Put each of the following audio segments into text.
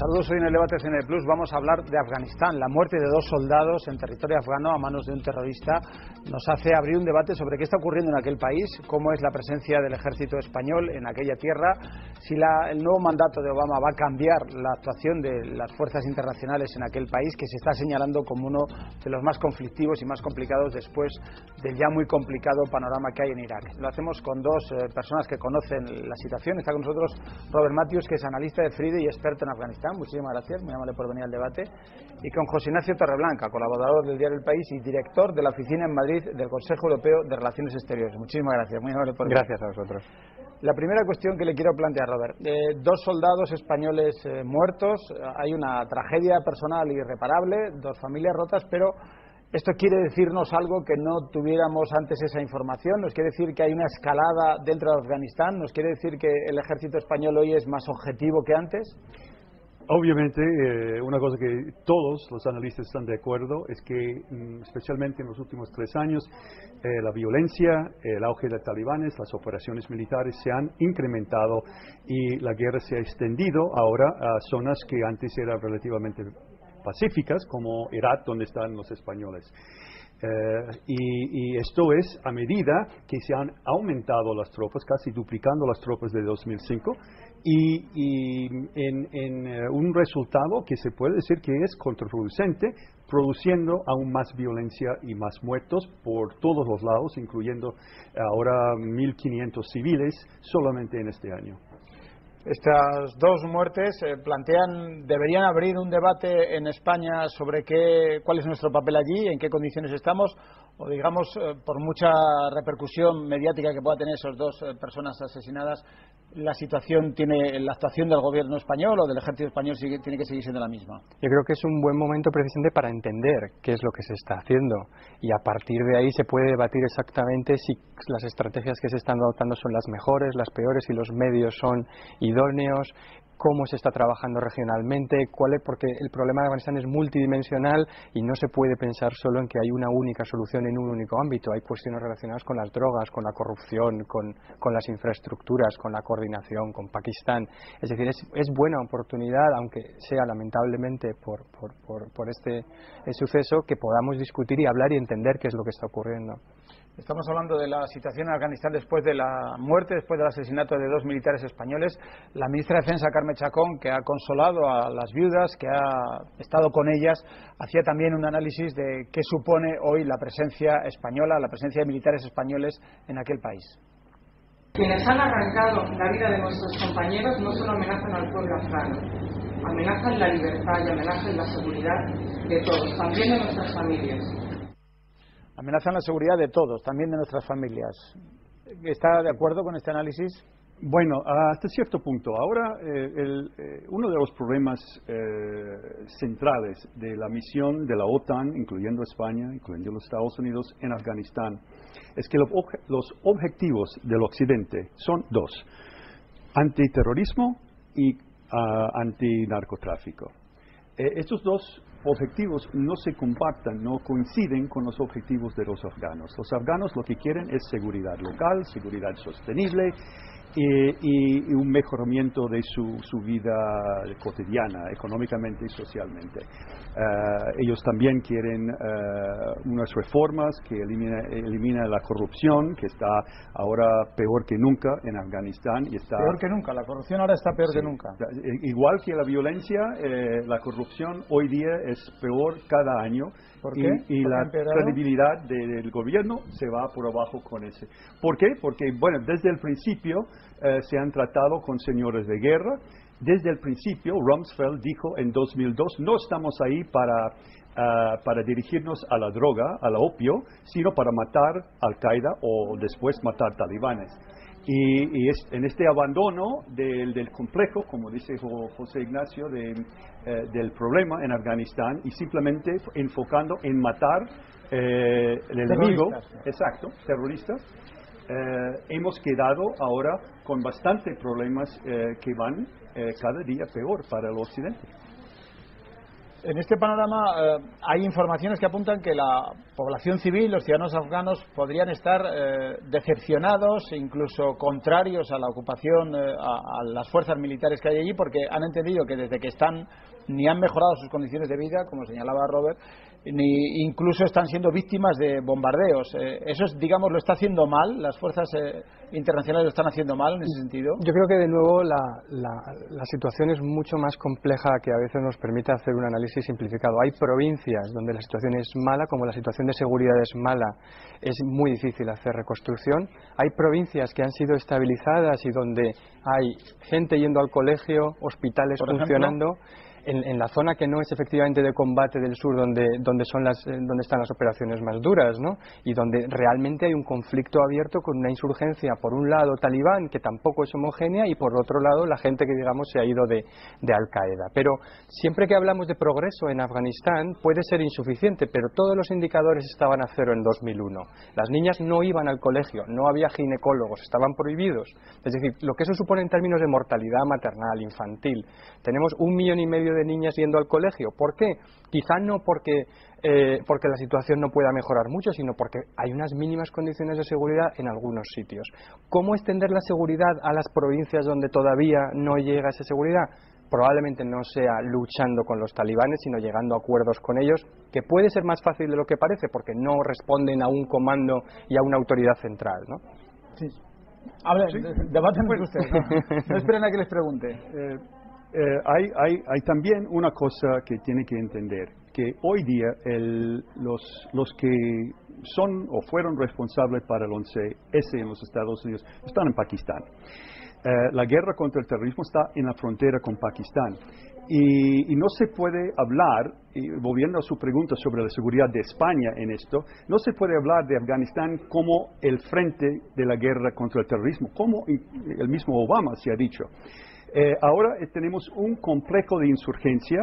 Saludos, hoy en el debate CNE Plus vamos a hablar de Afganistán. La muerte de 2 soldados en territorio afgano a manos de un terrorista nos hace abrir un debate sobre qué está ocurriendo en aquel país, cómo es la presencia del ejército español en aquella tierra, si el nuevo mandato de Obama va a cambiar la actuación de las fuerzas internacionales en aquel país, que se está señalando como uno de los más conflictivos y más complicados después del ya muy complicado panorama que hay en Irak. Lo hacemos con dos personas que conocen la situación. Está con nosotros Robert Matthews, que es analista de FRIDE y experto en Afganistán. Muchísimas gracias, muy amable por venir al debate. Y con José Ignacio Torreblanca, colaborador del diario El País y director de la oficina en Madrid del Consejo Europeo de Relaciones Exteriores. Muchísimas gracias, muy amable por venir. Gracias a vosotros. La primera cuestión que le quiero plantear, Robert. 2 soldados españoles muertos, hay una tragedia personal irreparable, 2 familias rotas, pero ¿esto quiere decirnos algo que no tuviéramos antes esa información? ¿Nos quiere decir que hay una escalada dentro de Afganistán? ¿Nos quiere decir que el ejército español hoy es más objetivo que antes? Obviamente, una cosa que todos los analistas están de acuerdo es que, especialmente en los últimos 3 años, la violencia, el auge de talibanes, las operaciones militares se han incrementado y la guerra se ha extendido ahora a zonas que antes eran relativamente pacíficas, como Irak, donde están los españoles. Y esto es a medida que se han aumentado las tropas, casi duplicando las tropas de 2005, y en un resultado que se puede decir que es contraproducente, produciendo aún más violencia y más muertos por todos los lados, incluyendo ahora 1.500 civiles solamente en este año. Estas 2 muertes deberían abrir un debate en España sobre cuál es nuestro papel allí, en qué condiciones estamos, o digamos, por mucha repercusión mediática que pueda tener esas 2 personas asesinadas, la actuación del gobierno español o del ejército español tiene que seguir siendo la misma. Yo creo que es un buen momento precisamente para entender qué es lo que se está haciendo y a partir de ahí se puede debatir exactamente si las estrategias que se están adoptando son las mejores, las peores, si los medios son idóneos, cómo se está trabajando regionalmente, porque el problema de Afganistán es multidimensional y no se puede pensar solo en que hay una única solución en un único ámbito. Hay cuestiones relacionadas con las drogas, con la corrupción, con las infraestructuras, con la coordinación, con Pakistán. Es decir, es buena oportunidad, aunque sea lamentablemente por este suceso, que podamos discutir y hablar y entender qué es lo que está ocurriendo. Estamos hablando de la situación en Afganistán después de la muerte, después del asesinato de 2 militares españoles. La ministra de Defensa, Carme Chacón, que ha consolado a las viudas, que ha estado con ellas, hacía también un análisis de qué supone hoy la presencia española, la presencia de militares españoles en aquel país. Quienes han arrancado la vida de nuestros compañeros no solo amenazan al pueblo afgano, amenazan la libertad y amenazan la seguridad de todos, también de nuestras familias. Amenazan la seguridad de todos, también de nuestras familias. ¿Está de acuerdo con este análisis? Bueno, hasta cierto punto. Ahora, uno de los problemas centrales de la misión de la OTAN, incluyendo España, incluyendo los Estados Unidos en Afganistán, es que los objetivos del Occidente son 2: antiterrorismo y antinarcotráfico. Estos 2 objetivos no se comparten, no coinciden con los objetivos de los afganos. Los afganos lo que quieren es seguridad local, seguridad sostenible y un mejoramiento de su vida cotidiana, económicamente y socialmente. Ellos también quieren unas reformas que eliminen la corrupción, que está ahora peor que nunca en Afganistán. Peor que nunca, la corrupción ahora está peor que nunca. Igual que la violencia, la corrupción hoy día es peor cada año. ¿Por qué? Y la credibilidad del gobierno se va por abajo con ese. ¿Por qué? Porque, bueno, desde el principio se han tratado con señores de guerra. Desde el principio, Rumsfeld dijo en 2002, no estamos ahí para dirigirnos a la droga, al opio, sino para matar Al-Qaeda o después matar talibanes. Y en este abandono del complejo, como dice José Ignacio, del problema en Afganistán, y simplemente enfocando en matar el enemigo, exacto, terroristas, hemos quedado ahora con bastantes problemas que van cada día peor para el Occidente. En este panorama hay informaciones que apuntan que la población civil, los ciudadanos afganos, podrían estar decepcionados, incluso contrarios a la ocupación, a las fuerzas militares que hay allí, porque han entendido que desde que están ni han mejorado sus condiciones de vida, como señalaba Robert, ni incluso están siendo víctimas de bombardeos. Eso, digamos, lo está haciendo mal, las fuerzas internacionales lo están haciendo mal en ese sentido. Yo creo que de nuevo la situación es mucho más compleja que a veces nos permite hacer un análisis simplificado. Hay provincias donde la situación es mala, como la situación de seguridad es mala, es muy difícil hacer reconstrucción. Hay provincias que han sido estabilizadas y donde hay gente yendo al colegio, hospitales funcionando. En la zona que no es efectivamente de combate del sur, donde están las operaciones más duras, ¿no? Y donde realmente hay un conflicto abierto con una insurgencia, por un lado talibán, que tampoco es homogénea, y por otro lado la gente que, digamos, se ha ido de Al-Qaeda. Pero siempre que hablamos de progreso en Afganistán puede ser insuficiente, pero todos los indicadores estaban a cero en 2001. Las niñas no iban al colegio, no había ginecólogos, estaban prohibidos. Es decir, lo que eso supone en términos de mortalidad maternal, infantil. Tenemos 1,5 millones de niñas yendo al colegio. ¿Por qué? Quizá no porque la situación no pueda mejorar mucho, sino porque hay unas mínimas condiciones de seguridad en algunos sitios. ¿Cómo extender la seguridad a las provincias donde todavía no llega esa seguridad? Probablemente no sea luchando con los talibanes, sino llegando a acuerdos con ellos, que puede ser más fácil de lo que parece, porque no responden a un comando y a una autoridad central, ¿no? Sí. Debaten ustedes, no esperen a que les pregunte. Hay también una cosa que tiene que entender, que hoy día los que son o fueron responsables para el 11S en los Estados Unidos están en Pakistán. La guerra contra el terrorismo está en la frontera con Pakistán. Y no se puede hablar, y volviendo a su pregunta sobre la seguridad de España en esto, no se puede hablar de Afganistán como el frente de la guerra contra el terrorismo, como el mismo Obama se ha dicho. Ahora tenemos un complejo de insurgencia,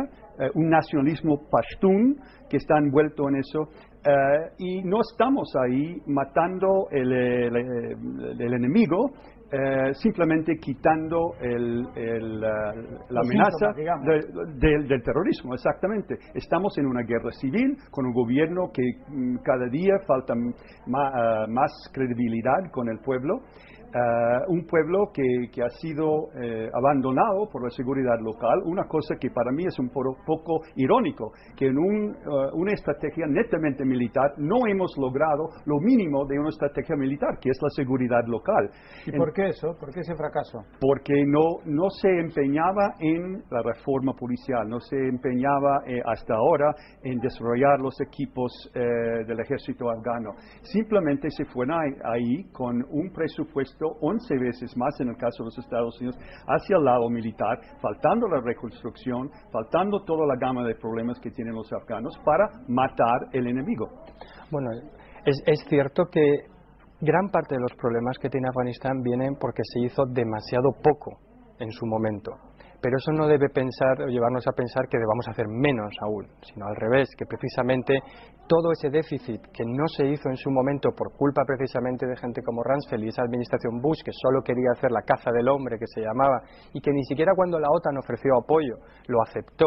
un nacionalismo pashtún que está envuelto en eso, y no estamos ahí matando el enemigo, simplemente quitando la amenaza del terrorismo, exactamente. Estamos en una guerra civil con un gobierno que cada día falta más credibilidad con el pueblo. Un pueblo que ha sido abandonado por la seguridad local, una cosa que para mí es un poco irónico, que en una estrategia netamente militar no hemos logrado lo mínimo de una estrategia militar, que es la seguridad local. ¿Y por qué eso? ¿Por qué ese fracaso? Porque no se empeñaba en la reforma policial, no se empeñaba hasta ahora en desarrollar los equipos del ejército afgano. Simplemente se fueron ahí con un presupuesto 11 veces más, en el caso de los Estados Unidos, hacia el lado militar, faltando la reconstrucción, faltando toda la gama de problemas que tienen los afganos para matar el enemigo. Bueno, es cierto que gran parte de los problemas que tiene Afganistán vienen porque se hizo demasiado poco en su momento. Pero eso no debe llevarnos a pensar que debamos hacer menos aún, sino al revés, que precisamente todo ese déficit que no se hizo en su momento por culpa precisamente de gente como Rumsfeld y esa administración Bush, que solo quería hacer la caza del hombre, que se llamaba, y que ni siquiera cuando la OTAN ofreció apoyo lo aceptó.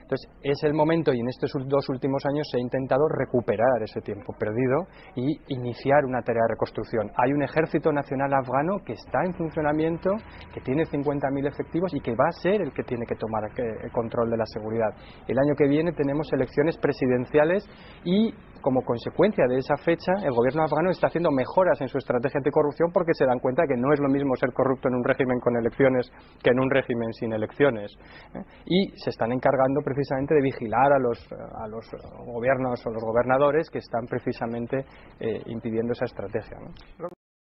Entonces, es el momento, y en estos 2 últimos años se ha intentado recuperar ese tiempo perdido y iniciar una tarea de reconstrucción. Hay un ejército nacional afgano que está en funcionamiento, que tiene 50.000 efectivos y que va a ser el que tiene que tomar el control de la seguridad. El año que viene tenemos elecciones presidenciales y, como consecuencia de esa fecha, el gobierno afgano está haciendo mejoras en su estrategia anticorrupción porque se dan cuenta que no es lo mismo ser corrupto en un régimen con elecciones que en un régimen sin elecciones. Y se están encargando precisamente de vigilar a los gobiernos o los gobernadores que están precisamente impidiendo esa estrategia, ¿no?